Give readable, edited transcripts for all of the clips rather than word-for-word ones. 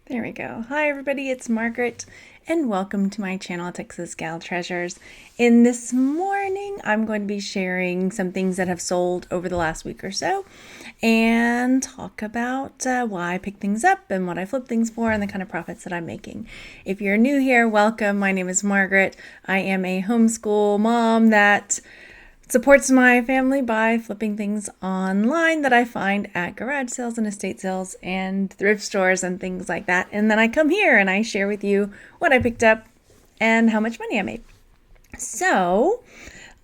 There we go. Hi everybody, it's Margaret and welcome to my channel, Texas Gal Treasures. In this morning, I'm going to be sharing some things that have sold over the last week or so and talk about why I pick things up and what I flip things for and the kind of profits that I'm making. If you're new here, welcome. My name is Margaret. I am a homeschool mom that supports my family by flipping things online that I find at garage sales and estate sales and thrift stores and things like that. And then I come here and I share with you what I picked up and how much money I made. So,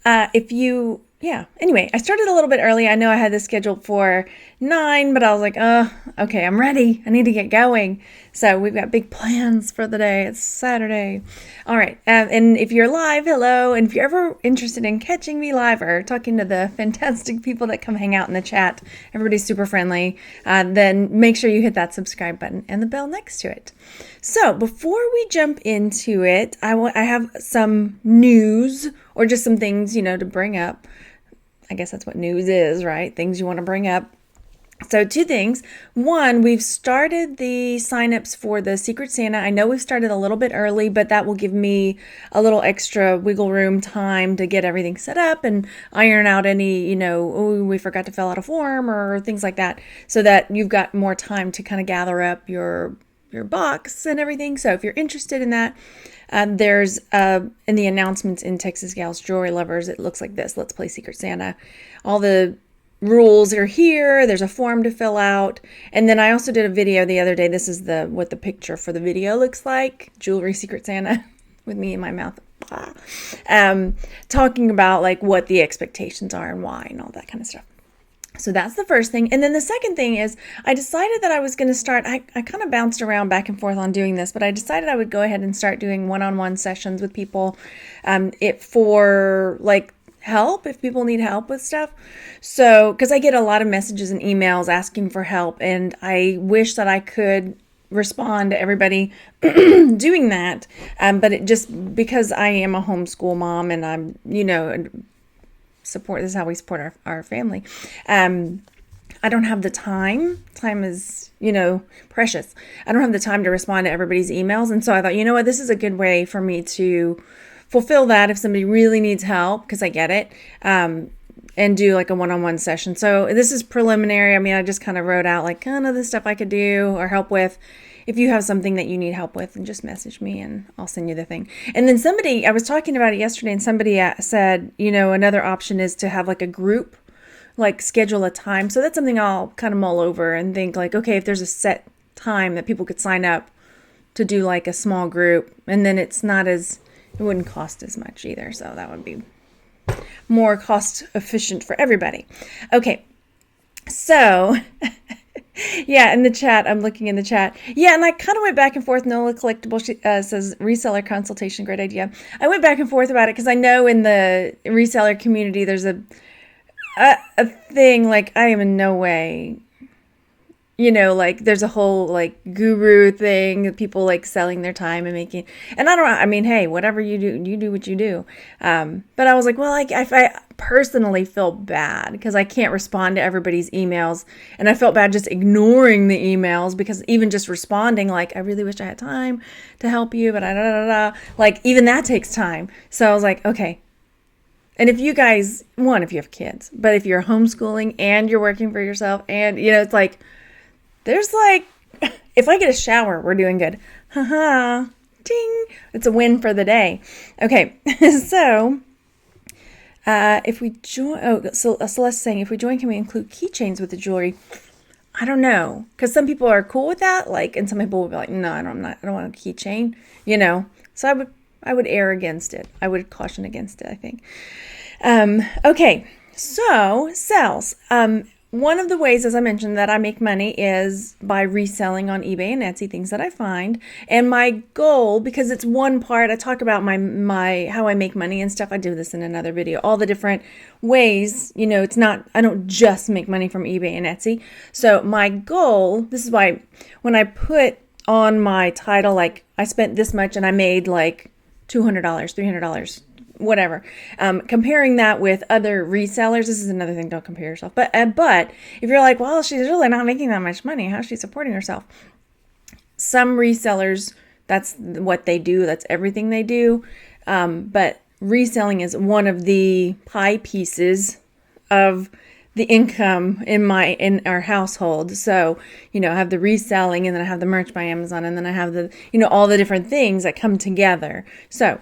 anyway, I started a little bit early. I know I had this scheduled for 9, but I was like, okay, I'm ready. I need to get going. So we've got big plans for the day. It's Saturday. All right. And if you're live, hello. And if you're ever interested in catching me live or talking to the fantastic people that come hang out in the chat, everybody's super friendly, then make sure you hit that subscribe button and the bell next to it. So before we jump into it, I have some news or just some things, to bring up. I guess that's what news is, right? Things you want to bring up. So 2 things. One, we've started the signups for the Secret Santa. I know we've started a little bit early, but that will give me a little extra wiggle room time to get everything set up and iron out any, we forgot to fill out a form or things like that, so that you've got more time to kind of gather up your box and everything. So if you're interested in that, there's in the announcements in Texas Gals Jewelry Lovers, it looks like this. Let's play Secret Santa. All the rules are here. There's a form to fill out. And then I also did a video the other day. This is what the picture for the video looks like. Jewelry Secret Santa with me in my mouth. Talking about like what the expectations are and why and all that kind of stuff. So that's the first thing. And then the second thing is I decided that I was going to start, I kind of bounced around back and forth on doing this, but I decided I would go ahead and start doing one-on-one sessions with people for like help, if people need help with stuff. So, because I get a lot of messages and emails asking for help, and I wish that I could respond to everybody doing that. But it just, because I am a homeschool mom and I'm, this is how we support our family. I don't have the time. Time is, precious. I don't have the time to respond to everybody's emails. And so I thought, what, this is a good way for me to fulfill that if somebody really needs help, because I get it, and do like a one-on-one session. So this is preliminary. I mean, I just kind of wrote out like kind of the stuff I could do or help with. If you have something that you need help with, then just message me and I'll send you the thing. And then I was talking about it yesterday, and somebody said, another option is to have like a group, like schedule a time. So that's something I'll kind of mull over and think like, okay, if there's a set time that people could sign up to do like a small group, and then it wouldn't cost as much either. So that would be more cost efficient for everybody. Okay. So yeah, in the chat, I'm looking in the chat. Yeah, and I kind of went back and forth. Nola Collectible says reseller consultation, great idea. I went back and forth about it because I know in the reseller community there's a thing like I am in no way, like there's a whole like guru thing, people like selling their time and making, and hey, whatever you do what you do. But I was like, well, I personally feel bad because I can't respond to everybody's emails, and I felt bad just ignoring the emails, because even just responding like, I really wish I had time to help you, but like even that takes time. So I was like, okay. And if you guys, if you have kids, but if you're homeschooling and you're working for yourself and, it's like, there's like, if I get a shower, we're doing good. Haha, ding. It's a win for the day. Okay, so if we join, so Celeste's saying, if we join, can we include keychains with the jewelry? I don't know, because some people are cool with that, like, and some people will be like, no, I don't want a keychain, So I would err against it. I would caution against it, I think. Okay, so sales. One of the ways, as I mentioned, that I make money is by reselling on eBay and Etsy things that I find. And my goal, because it's one part, I talk about my how I make money and stuff. I do this in another video, all the different ways. It's not, I don't just make money from eBay and Etsy. So my goal, this is why when I put on my title, like I spent this much and I made like $200, $300, whatever. Comparing that with other resellers, this is another thing, don't compare yourself. But if you're like, well, she's really not making that much money, how's she supporting herself? some resellers, that's what they do. That's everything they do. But reselling is one of the pie pieces of the income in our household. So, I have the reselling, and then I have the merch by Amazon, and then I have the, all the different things that come together. So,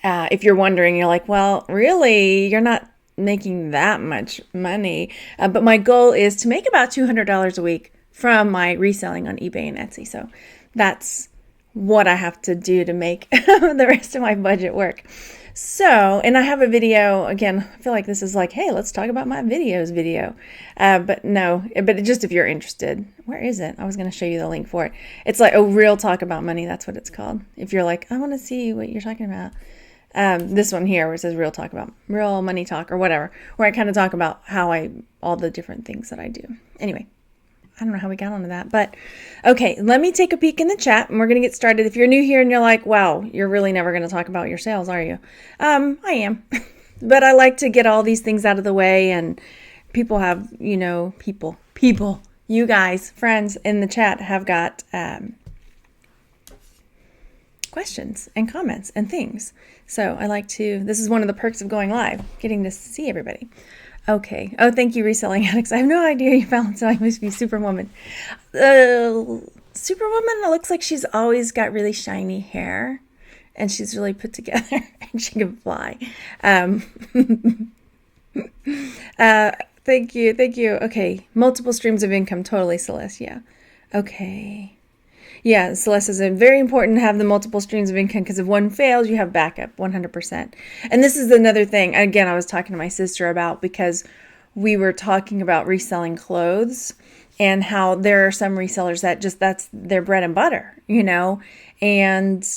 if you're wondering, you're like, well, really, you're not making that much money. But my goal is to make about $200 a week from my reselling on eBay and Etsy. So that's what I have to do to make the rest of my budget work. So, and I have a video, again, I feel like this is like, hey, let's talk about my videos video. But no, but just if you're interested, where is it? I was going to show you the link for it. It's like a real talk about money. That's what it's called. If you're like, I want to see what you're talking about. This one here where it says real talk about real money talk or whatever, where I kind of talk about all the different things that I do. Anyway, I don't know how we got onto that, but okay, let me take a peek in the chat and we're going to get started. If you're new here and you're like, wow, you're really never going to talk about your sales, are you? I am, but I like to get all these things out of the way, and people have, you guys, friends in the chat have got, questions and comments and things. So I like to, this is one of the perks of going live, getting to see everybody. Okay. Oh, thank you, Reselling Addicts. I have no idea you found, so I must be Superwoman. Superwoman, it looks like she's always got really shiny hair, and she's really put together, and she can fly. Thank you. Okay. Multiple streams of income. Totally, Celeste. Yeah. Okay. Yeah, Celeste says it's very important to have the multiple streams of income, because if one fails, you have backup 100%. And this is another thing, again, I was talking to my sister about, because we were talking about reselling clothes and how there are some resellers that that's their bread and butter, and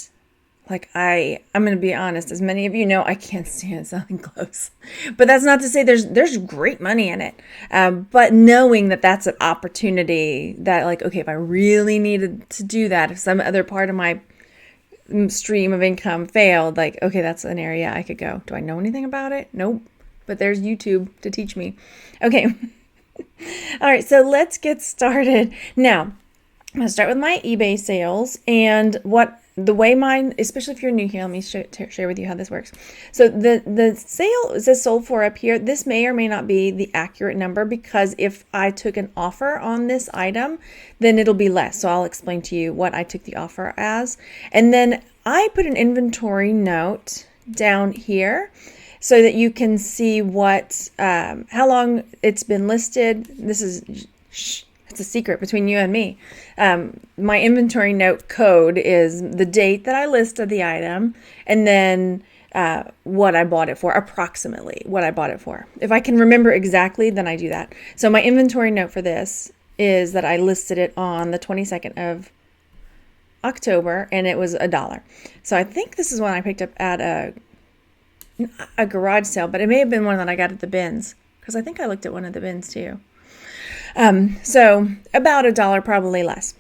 like I'm going to be honest, as many of you know, I can't stand selling clothes, but that's not to say there's great money in it. But knowing that that's an opportunity that, like, okay, if I really needed to do that, if some other part of my stream of income failed, like, okay, that's an area I could go. Do I know anything about it? Nope. But there's YouTube to teach me. Okay. All right. So let's get started. Now, I'm going to start with my eBay sales, and the way mine, especially if you're new here, let me share with you how this works. So the sale is sold for up here. This may or may not be the accurate number, because if I took an offer on this item, then it'll be less. So I'll explain to you what I took the offer as. And then I put an inventory note down here so that you can see what, how long it's been listed. This is, it's a secret between you and me. My inventory note code is the date that I listed the item, and then what I bought it for, approximately what I bought it for. If I can remember exactly, then I do that. So my inventory note for this is that I listed it on the 22nd of October, and it was $1. So I think this is one I picked up at a garage sale, but it may have been one that I got at the bins, because I think I looked at one of the bins too. So about $1, probably less.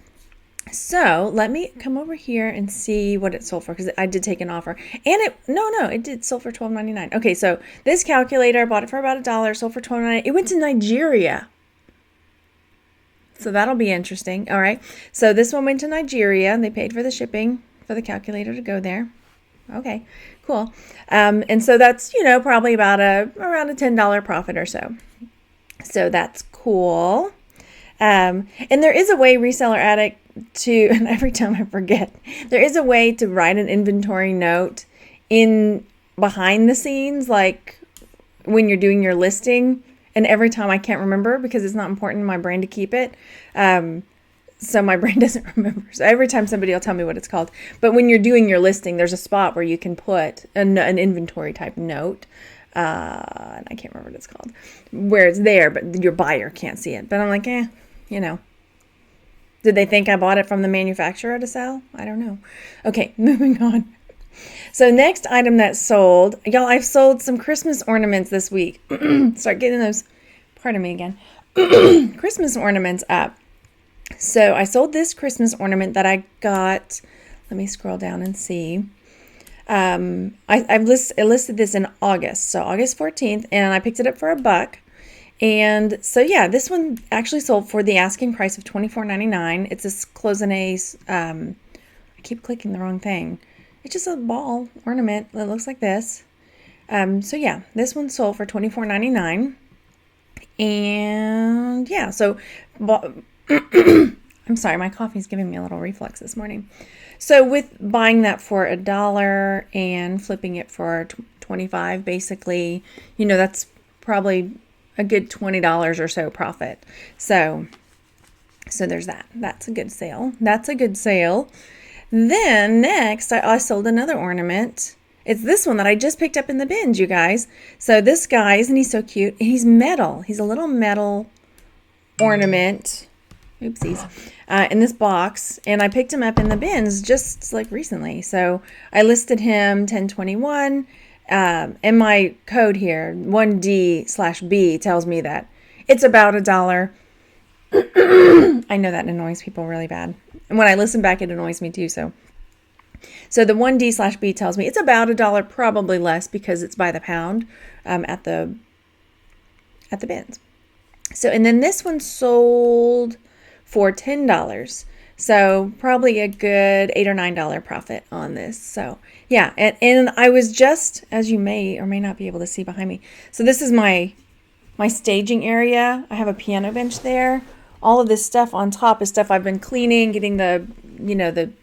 So let me come over here and see what it sold for, because I did take an offer, and it did sold for $12.99. Okay, so this calculator, I bought it for about $1, sold for $12.99. It went to Nigeria. So that'll be interesting. All right. So this one went to Nigeria, and they paid for the shipping for the calculator to go there. Okay, cool. And so that's, probably about around a $10 profit or so. So that's cool. And there is a way, Reseller Addict, and every time I forget, there is a way to write an inventory note in behind the scenes, like when you're doing your listing. And every time I can't remember, because it's not important in my brain to keep it. So my brain doesn't remember. So every time somebody will tell me what it's called. But when you're doing your listing, there's a spot where you can put an inventory type note. And I can't remember what it's called, where it's there, but your buyer can't see it. But I'm like, did they think I bought it from the manufacturer to sell? I don't know. Okay, moving on. So next item that sold, y'all, I've sold some Christmas ornaments this week. Start getting those, pardon me again, Christmas ornaments up. So I sold this Christmas ornament that I got, let me scroll down and see. I listed this in August, so August 14th, and I picked it up for $1. And so, yeah, this one actually sold for the asking price of $24.99. It's a cloisonne, I keep clicking the wrong thing. It's just a ball ornament that looks like this. So yeah, this one sold for $24.99. And yeah, so I'm sorry, my coffee's giving me a little reflux this morning. So with buying that for $1 and flipping it for 25, basically, that's probably a good $20 or so profit. So there's that. That's a good sale. Then next, I sold another ornament. It's this one that I just picked up in the bins, you guys. So this guy, isn't he so cute? He's metal. He's a little metal ornament. Oopsies. In this box. And I picked him up in the bins just like recently. So I listed him 1021. And my code here, 1D/B, tells me that it's about $1. I know that annoys people really bad. And when I listen back, it annoys me too. So the 1D/B tells me it's about $1, probably less because it's by the pound at the bins. So, and then this one sold for $10. So probably a good $8 or $9 profit on this. So yeah, and I was just, as you may or may not be able to see behind me. So this is my staging area. I have a piano bench there. All of this stuff on top is stuff I've been cleaning, getting the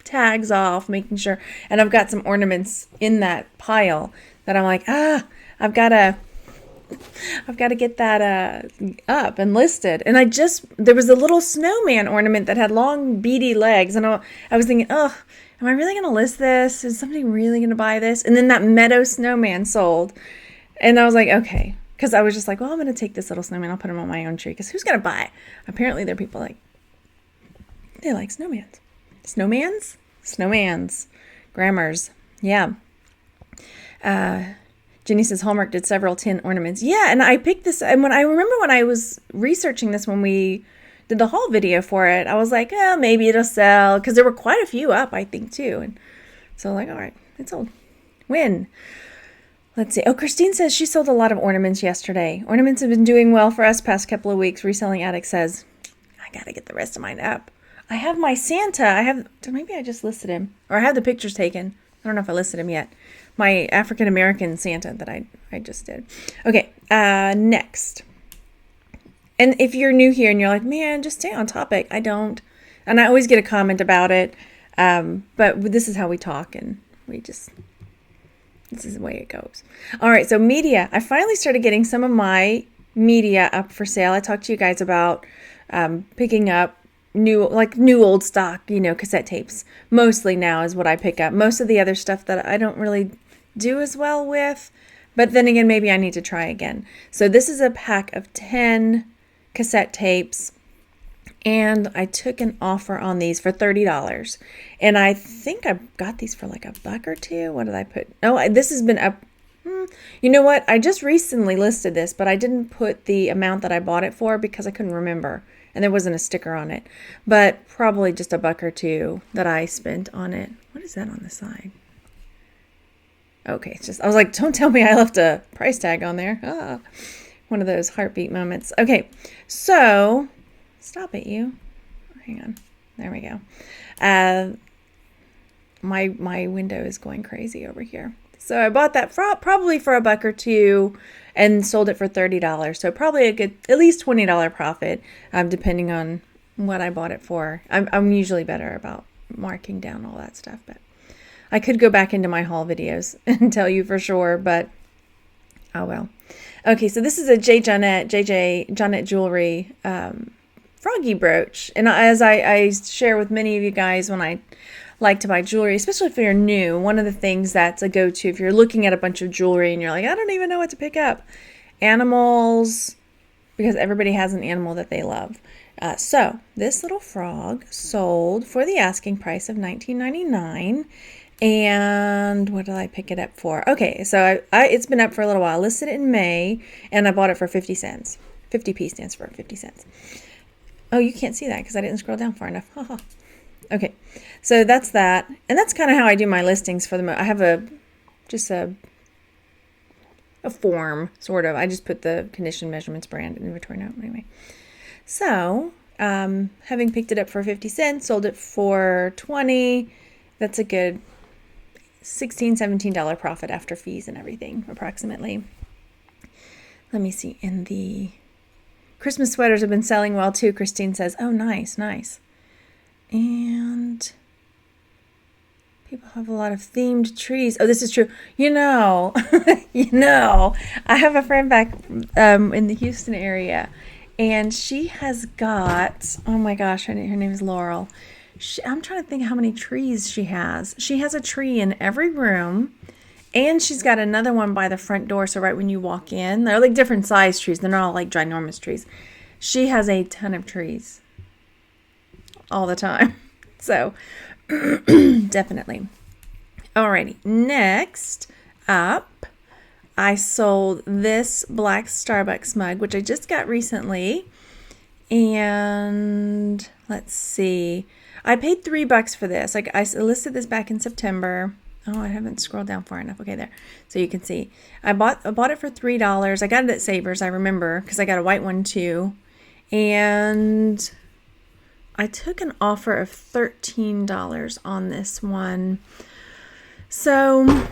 tags off, making sure. And I've got some ornaments in that pile that I'm like, I've got to get that up and listed. And there was a little snowman ornament that had long beady legs. And I was thinking, am I really going to list this? Is somebody really going to buy this? And then that meadow snowman sold. And I was like, okay. Because I was just like, well, I'm going to take this little snowman. I'll put him on my own tree. Because who's going to buy? Apparently there are people they like snowmans. Snowmans. Grammars. Yeah. Jenny says Hallmark did several tin ornaments. Yeah, and I picked this. And when I was researching this when we did the haul video for it, I was like, maybe it'll sell. Because there were quite a few up, I think, too. And so all right, it sold. Win. Let's see. Oh, Christine says she sold a lot of ornaments yesterday. Ornaments have been doing well for us past couple of weeks. Reselling Addict says, I got to get the rest of mine up. I have my Santa. Maybe I just listed him. Or I have the pictures taken. I don't know if I listed him yet. My African-American Santa that I just did. Okay, next. And if you're new here and you're like, man, just stay on topic. I don't. And I always get a comment about it. But this is how we talk and this is the way it goes. All right, so media. I finally started getting some of my media up for sale. I talked to you guys about picking up new old stock, cassette tapes. Mostly now is what I pick up. Most of the other stuff that I don't really do as well with. But then again, maybe I need to try again. So this is a pack of 10 cassette tapes. And I took an offer on these for $30. And I think I got these for like $1 or $2. What did I put? Oh, this has been up. You know what? I just recently listed this, but I didn't put the amount that I bought it for because I couldn't remember. And there wasn't a sticker on it. But probably just $1 or $2 that I spent on it. What is that on the side? Okay, I was like, don't tell me I left a price tag on there. One of those heartbeat moments. Okay, so... Stop it, you. Hang on. There we go. My window is going crazy over here. So I bought that probably for $1 or $2 and sold it for $30. So probably a good, at least $20 profit, depending on what I bought it for. I'm usually better about marking down all that stuff, but I could go back into my haul videos and tell you for sure, but oh well. Okay, so this is a JJ Jonette Jewelry froggy brooch. And as I share with many of you guys when I like to buy jewelry, especially if you're new, one of the things that's a go-to if you're looking at a bunch of jewelry and you're like, I don't even know what to pick up. Animals, because everybody has an animal that they love. So this little frog sold for the asking price of $19.99. And what did I pick it up for? Okay, so it's been up for a little while. I listed it in May, and I bought it for 50 cents. 50p stands for 50 cents. Oh, you can't see that because I didn't scroll down far enough. Okay, so that's that. And that's kind of how I do my listings for the I have a form, sort of. I just put the condition, measurements, brand, and inventory note anyway. So, having picked it up for 50 cents, sold it for 20. That's a good $16, $17 profit after fees and everything, approximately. Let me see. In the Christmas sweaters have been selling well too. Christine says, "Oh, nice, nice." And people have a lot of themed trees. Oh, this is true. I have a friend back in the Houston area, and she has got, oh my gosh, her name is Laurel. I'm trying to think how many trees she has. She has a tree in every room, and she's got another one by the front door. So right when you walk in, they're like different size trees. They're not all like ginormous trees. She has a ton of trees all the time. So definitely. Alrighty. Next up, I sold this black Starbucks mug, which I just got recently. And let's see. I paid $3 for this. Like, I listed this back in September. Oh, I haven't scrolled down far enough. Okay, there. So you can see. I bought it for $3. I got it at Savers, I remember, because I got a white one too. And I took an offer of $13 on this one. So,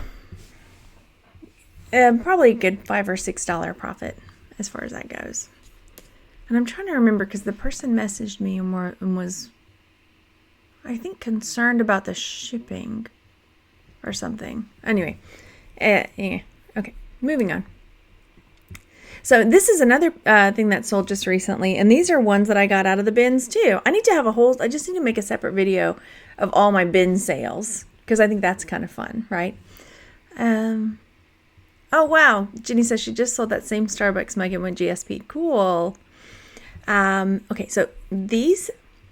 probably a good $5 or $6 profit as far as that goes. And I'm trying to remember because the person messaged me and was, I think, concerned about the shipping or something. Anyway, okay, moving on. So this is another thing that sold just recently, and these are ones that I got out of the bins too. I just need to make a separate video of all my bin sales because I think that's kind of fun, right? Oh wow, Jenny says she just sold that same Starbucks mug and went GSP. Cool. Okay, so these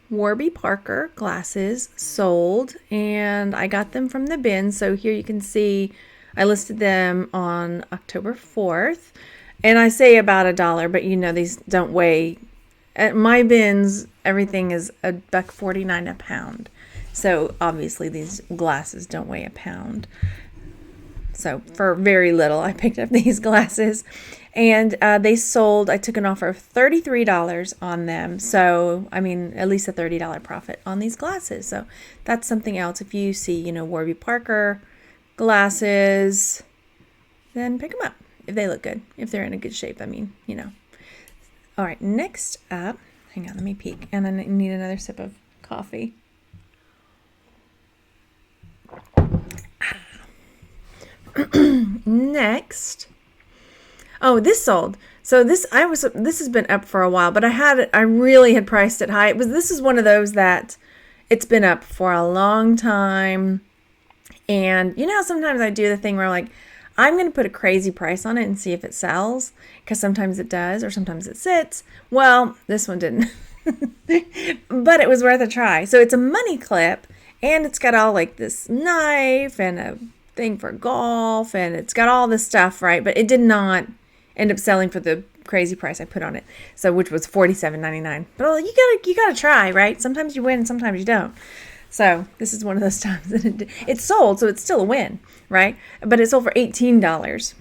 Warby Parker glasses sold, and I got them from the bin. So here you can see I listed them on October 4th, and I say about $1, but these don't weigh. At my bins, everything is $1.49 a pound. So obviously these glasses don't weigh a pound. So for very little, I picked up these glasses. And they sold, I took an offer of $33 on them. So, I mean, at least a $30 profit on these glasses. So that's something else. If you see, Warby Parker glasses, then pick them up if they look good. If they're in a good shape, All right, next up, hang on, let me peek. And I need another sip of coffee. Next. Oh, this sold. So this has been up for a while, but I really had priced it high. This is one of those that it's been up for a long time. And sometimes I do the thing where I'm going to put a crazy price on it and see if it sells, because sometimes it does or sometimes it sits. Well, this one didn't. But it was worth a try. So it's a money clip, and it's got all this knife and a thing for golf, and it's got all this stuff, right? But it did not end up selling for the crazy price I put on it, so which was $47.99. But you gotta try, right? Sometimes you win, sometimes you don't. So this is one of those times that it sold, so it's still a win, right? But it sold for $18.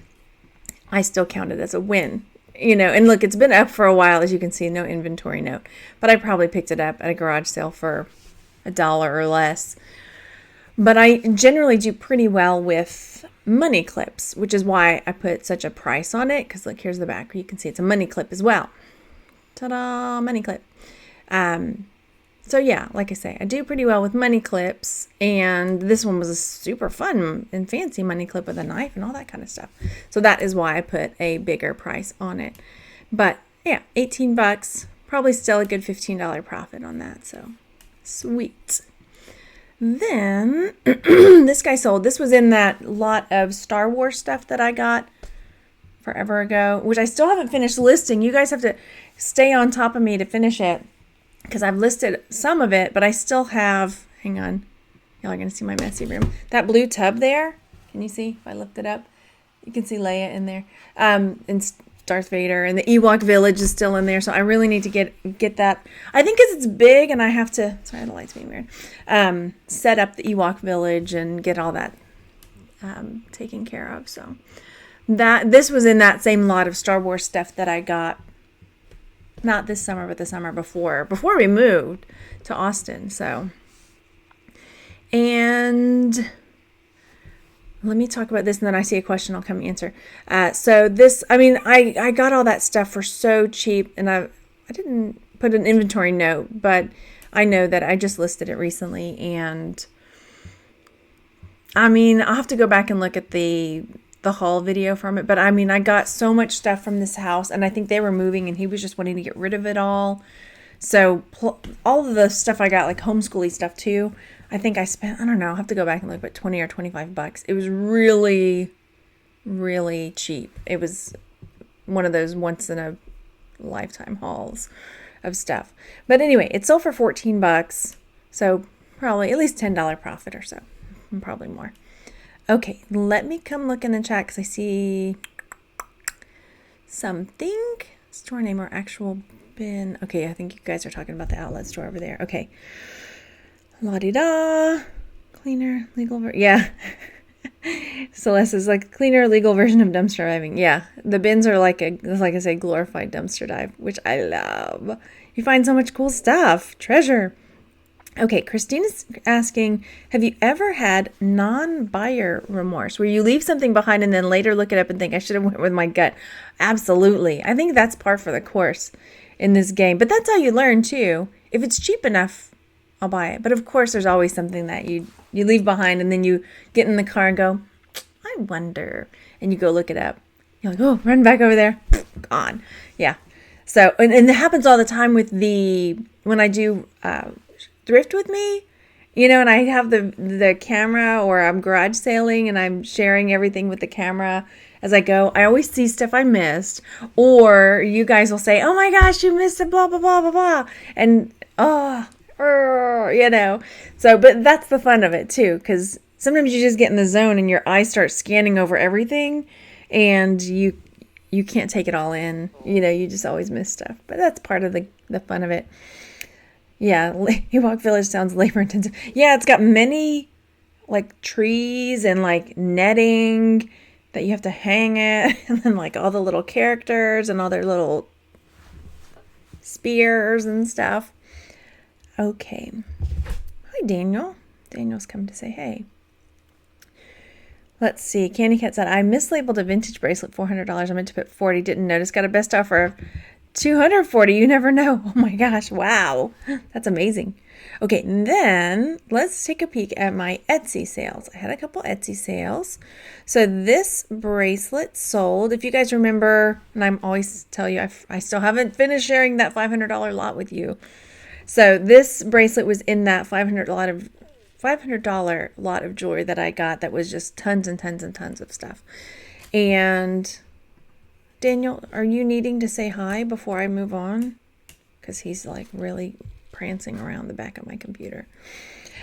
I still count it as a win, And look, it's been up for a while, as you can see. No inventory note, but I probably picked it up at a garage sale for $1 or less. But I generally do pretty well with money clips, which is why I put such a price on it. Because look, here's the back. You can see it's a money clip as well. Ta-da, money clip. So yeah, like I say, I do pretty well with money clips. And this one was a super fun and fancy money clip with a knife and all that kind of stuff. So that is why I put a bigger price on it. But yeah, $18, probably still a good $15 profit on that. So sweet. Then this guy sold. This was in that lot of Star Wars stuff that I got forever ago, which I still haven't finished listing. You guys have to stay on top of me to finish it, because I've listed some of it, but I still have, hang on, y'all are going to see my messy room. That blue tub there, can you see if I lift it up? You can see Leia in there, and Darth Vader, and the Ewok village is still in there, so I really need to get that. I think because it's big, and I have to, sorry, the light's being weird, set up the Ewok village and get all that taken care of. So This was in that same lot of Star Wars stuff that I got, not this summer, but the summer before we moved to Austin. So, and let me talk about this, and then I see a question I'll come answer. So this, I mean, I got all that stuff for so cheap, and I didn't put an inventory note, but I know that I just listed it recently, and I mean, I'll have to go back and look at the haul video from it, but I mean, I got so much stuff from this house, and I think they were moving, and he was just wanting to get rid of it all. So all of the stuff I got, like homeschooling stuff too, I think I spent, I don't know, I'll have to go back and look, but 20 or 25 bucks. It was really, really cheap. It was one of those once in a lifetime hauls of stuff. But anyway, it sold for 14 bucks. So probably at least $10 profit or so, and probably more. Okay, let me come look in the chat because I see something. Store name or actual bin. Okay, I think you guys are talking about the outlet store over there. Okay. La-di-da. Cleaner, legal. Yeah. Celeste is like cleaner, legal version of dumpster diving. Yeah. The bins are like I said, glorified dumpster dive, which I love. You find so much cool stuff. Treasure. Okay, Christina's asking, have you ever had non-buyer remorse where you leave something behind and then later look it up and think I should have went with my gut? Absolutely. I think that's par for the course in this game. But that's how you learn too. If it's cheap enough, I'll buy it. But of course, there's always something that you leave behind and then you get in the car and go, I wonder. And you go look it up. You're like, oh, run back over there. Gone. Yeah. So, and it happens all the time with when I do Thrift with me, and I have the camera, or I'm garage sailing and I'm sharing everything with the camera as I go. I always see stuff I missed, or you guys will say, oh my gosh, you missed it, blah, blah, blah, blah, blah. And, so, but that's the fun of it too, because sometimes you just get in the zone and your eyes start scanning over everything and you can't take it all in. You just always miss stuff, but that's part of the fun of it. Yeah, Ewok Village sounds labor intensive. Yeah, it's got many like trees and like netting that you have to hang it, and then like all the little characters and all their little spears and stuff. Okay. Hi, Daniel. Daniel's come to say hey. Let's see. Candy Cat said, I mislabeled a vintage bracelet $400. I meant to put 40. Didn't notice. Got a best offer of 240. You never know. Oh my gosh. Wow. That's amazing. Okay. And then let's take a peek at my Etsy sales. I had a couple Etsy sales. So this bracelet sold, if you guys remember, and I'm always tell you, I still haven't finished sharing that $500 lot with you. So this bracelet was in that $500 lot of jewelry that I got that was just tons and tons and tons of stuff. And Daniel, are you needing to say hi before I move on? Because he's like really prancing around the back of my computer.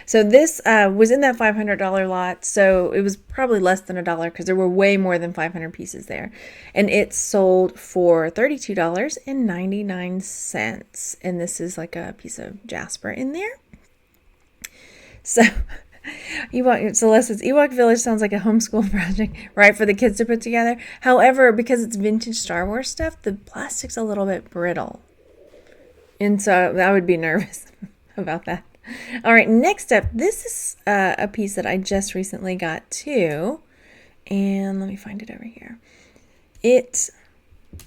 So this was in that $500 lot. So it was probably less than $1 because there were way more than 500 pieces there. And it sold for $32.99. And this is like a piece of jasper in there. So Celeste says, Ewok Village sounds like a homeschool project, right, for the kids to put together. However, because it's vintage Star Wars stuff, the plastic's a little bit brittle. And so I would be nervous about that. All right, next up, this is a piece that I just recently got too. And let me find it over here.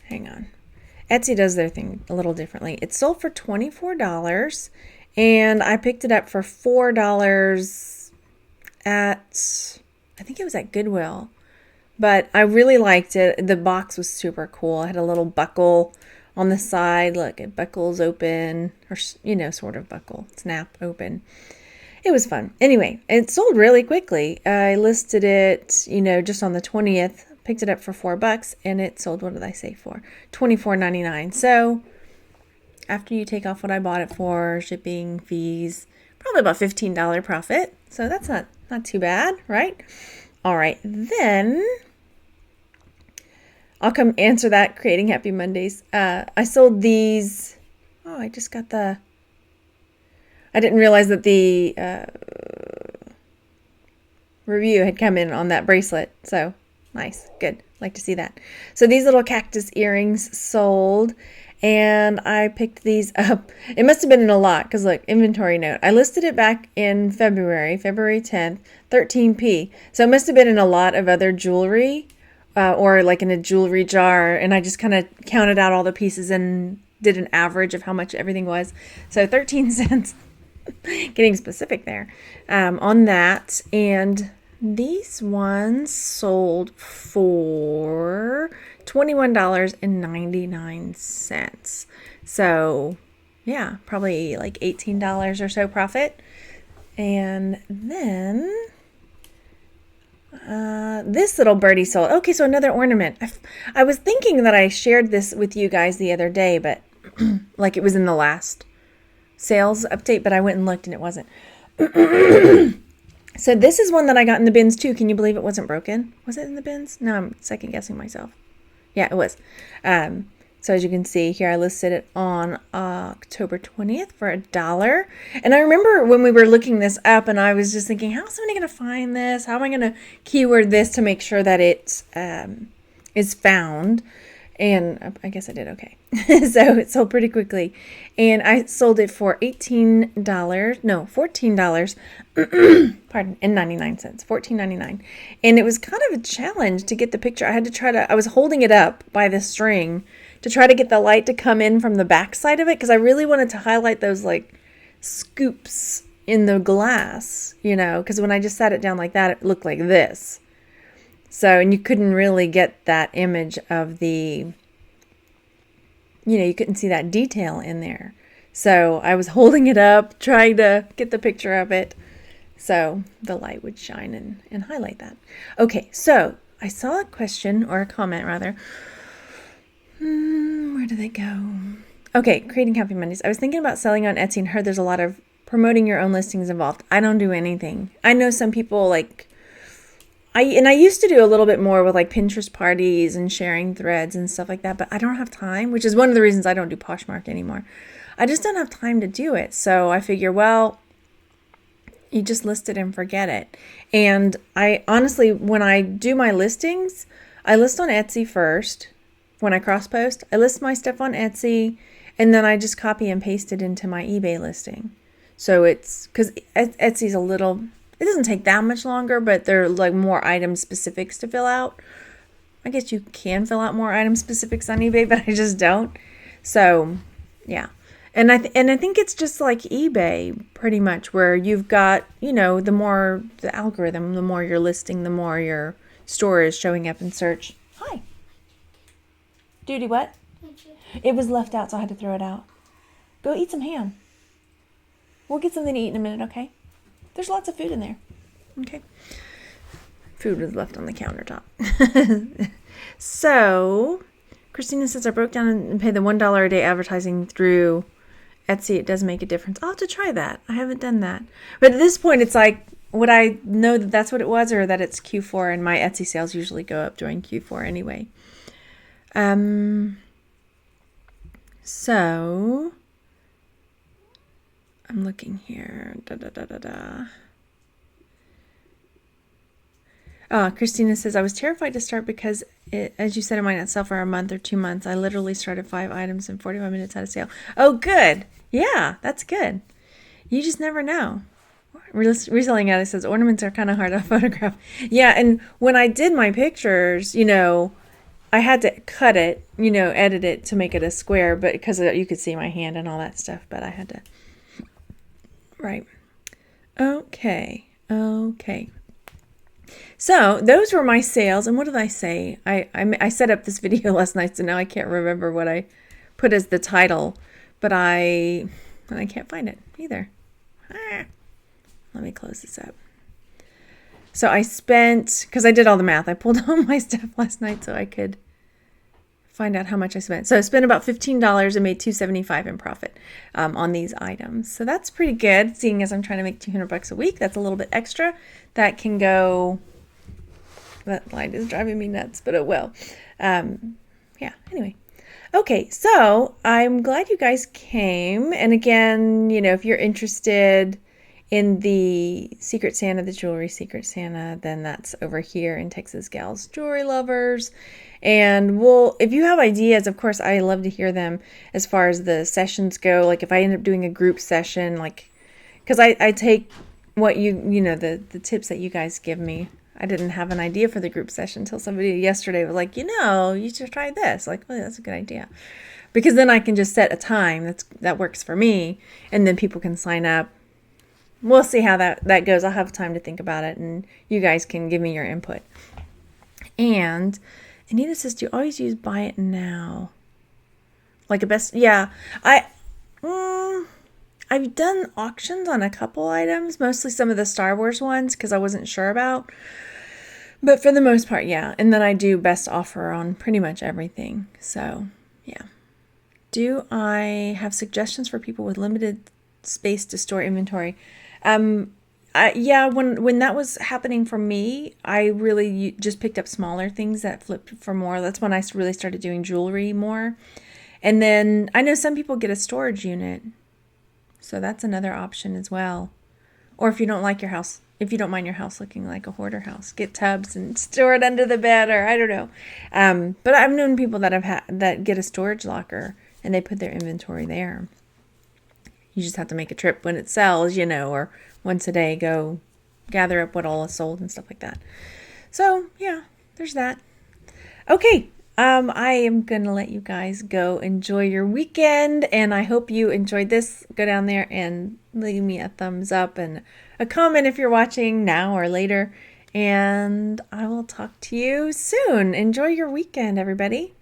Hang on. Etsy does their thing a little differently. It sold for $24. And I picked it up for $4 I think it was at Goodwill. But I really liked it. The box was super cool. It had a little buckle on the side. Look, it buckles open, or, sort of buckle, snap open. It was fun. Anyway, it sold really quickly. I listed it, just on the 20th. Picked it up for $4, and it sold, what did I say for? $24.99. So after you take off what I bought it for, shipping, fees, probably about $15 profit. So that's not too bad, right? All right, then I'll come answer that, creating Happy Mondays. I sold these. Oh, I just got I didn't realize that the review had come in on that bracelet. So nice, good. Like to see that. So these little cactus earrings sold, and I picked these up. It must have been in a lot because look, inventory note. I listed it back in February 10th, 13p. So it must have been in a lot of other jewelry or like in a jewelry jar. And I just kind of counted out all the pieces and did an average of how much everything was. So 13 cents, getting specific there on that. And these ones sold for $21.99. So yeah, probably like $18 or so profit. And then this little birdie sold. Okay, so another ornament. I was thinking that I shared this with you guys the other day, but like it was in the last sales update, but I went and looked and it wasn't. So this is one that I got in the bins too. Can you believe it wasn't broken? Was it in the bins? No, I'm second guessing myself. Yeah, it was. So as you can see here, I listed it on October 20th for $1. And I remember when we were looking this up and I was just thinking, how is somebody going to find this? How am I going to keyword this to make sure that it is found? And I guess I did okay. So it sold pretty quickly. And I sold it for $14, pardon, and 99 cents, $14.99. And it was kind of a challenge to get the picture. I was holding it up by the string to try to get the light to come in from the back side of it because I really wanted to highlight those like scoops in the glass, because when I just sat it down like that, it looked like this. So, and you couldn't really get that image of the, you couldn't see that detail in there. So I was holding it up, trying to get the picture of it so the light would shine and highlight that. Okay, so I saw a question or a comment rather. Where did they go? Okay, creating Happy Mondays. I was thinking about selling on Etsy and heard there's a lot of promoting your own listings involved. I don't do anything. I know some people I used to do a little bit more with like Pinterest parties and sharing threads and stuff like that, but I don't have time, which is one of the reasons I don't do Poshmark anymore. I just don't have time to do it. So I figure, well, you just list it and forget it. And I honestly, when I do my listings, I list on Etsy first. When I cross post, I list my stuff on Etsy and then I just copy and paste it into my eBay listing. So it's because Etsy's it doesn't take that much longer, but there are like more item specifics to fill out. I guess you can fill out more item specifics on eBay, but I just don't. So yeah. And I think it's just like eBay pretty much where you've got, the more the algorithm, the more you're listing, the more your store is showing up in search. Hi. Duty, what? It was left out, so I had to throw it out. Go eat some ham. We'll get something to eat in a minute, okay? There's lots of food in there. Okay. Food was left on the countertop. So, Christina says, I broke down and paid the $1 a day advertising through Etsy. It does make a difference. I'll have to try that. I haven't done that. But at this point, it's like, would I know that that's what it was or that it's Q4 and my Etsy sales usually go up during Q4 anyway? So I'm looking here. Christina says, I was terrified to start because as you said, it might not sell for a month or 2 months. I literally started 5 items and 45 minutes had a sale. Oh, good. Yeah, that's good. You just never know. Reselling Addict says, ornaments are kind of hard to photograph. Yeah, and when I did my pictures, I had to cut it, edit it to make it a square, but because you could see my hand and all that stuff, but I had to. Right. Okay. So those were my sales. And what did I say? I set up this video last night, so now I can't remember what I put as the title, but I can't find it either. Let me close this up. So I spent, because I did all the math, I pulled all my stuff last night so I could find out how much I spent. So I spent about $15 and made $275 in profit on these items. So that's pretty good, seeing as I'm trying to make $200 a week. That's a little bit extra. That can go, that light is driving me nuts, but it will. Yeah, anyway. Okay, so I'm glad you guys came. And again, if you're interested in the Secret Santa, the Jewelry Secret Santa, then that's over here in Texas Gals Jewelry Lovers. And if you have ideas, of course, I love to hear them as far as the sessions go. Like if I end up doing a group session, like, because I take what the tips that you guys give me. I didn't have an idea for the group session until somebody yesterday was like, you should try this. Like, well, that's a good idea. Because then I can just set a time that works for me, and then people can sign up. We'll see how that goes. I'll have time to think about it, and you guys can give me your input. And Anita says, do you always use buy it now? Like a best, yeah. I've done auctions on a couple items, mostly some of the Star Wars ones because I wasn't sure about. But for the most part, yeah. And then I do best offer on pretty much everything. So, yeah. Do I have suggestions for people with limited space to store inventory? When that was happening for me, I really just picked up smaller things that flipped for more. That's when I really started doing jewelry more. And then I know some people get a storage unit. So that's another option as well. Or if you don't mind your house looking like a hoarder house, get tubs and store it under the bed, or I don't know. But I've known people that get a storage locker and they put their inventory there. You just have to make a trip when it sells, or once a day go gather up what all is sold and stuff like that. So yeah, there's that. Okay. I am going to let you guys go enjoy your weekend, and I hope you enjoyed this. Go down there and leave me a thumbs up and a comment if you're watching now or later, and I will talk to you soon. Enjoy your weekend, everybody.